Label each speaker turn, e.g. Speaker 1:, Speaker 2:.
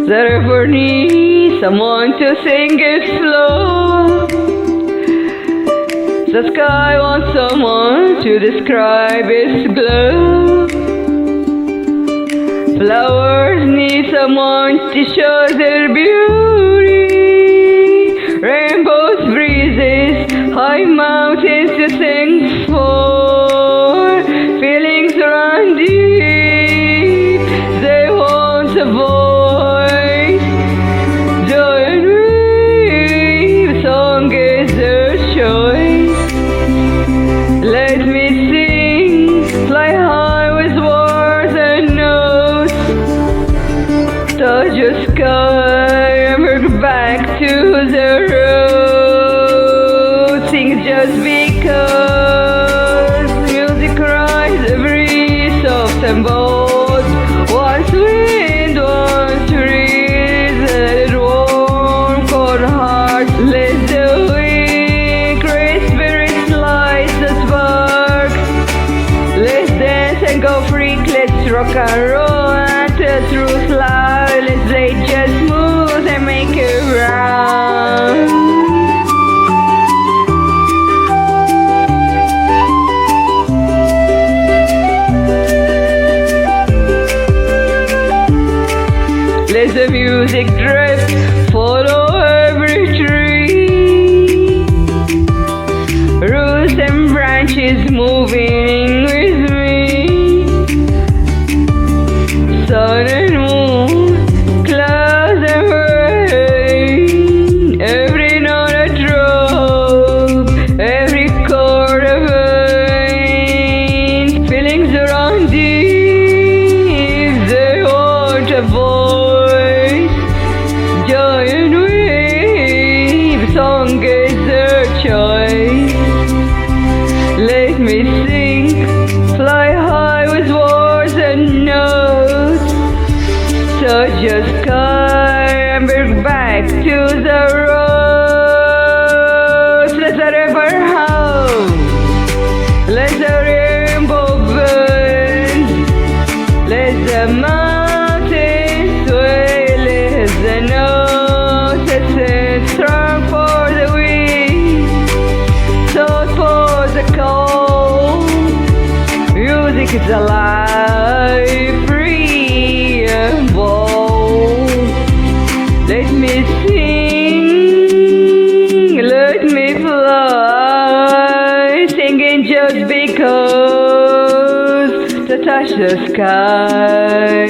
Speaker 1: that ever need someone to sing it slow. The sky wants someone to describe its glow. Flowers need someone to show their beauty. Rainbows, breezes, high mountains to sing for. Feelings run deep, they want a voice. Joy and grief, song is their choice. Let me sing, fly high with words and notes. Touch the sky and bring back to the road. Sing just because music cries every soft and bold. Once wind, once breeze, let it warm cold heart. Let the wind create spirits light the spark. Let's dance and go freak, let's rock and roll until truth loud. Let's play just smooth and make it round. Let the music drift, follow every tree. Roots and branches moving with me. Sun and moon, clouds and rain. Every note a drop, every chord a vein. Feelings run deep, they want a voice. Joy and weep, song is their choice. Let me sing, fly high with words and notes. Touch the sky and bring back to the road. Let the river howl, let the rainbow burn, let the mountains sway, let the notes set strong for the wind, salt for the cold. Music is alive, free and bold. Let me sing, let me fly, singing just because to touch the sky.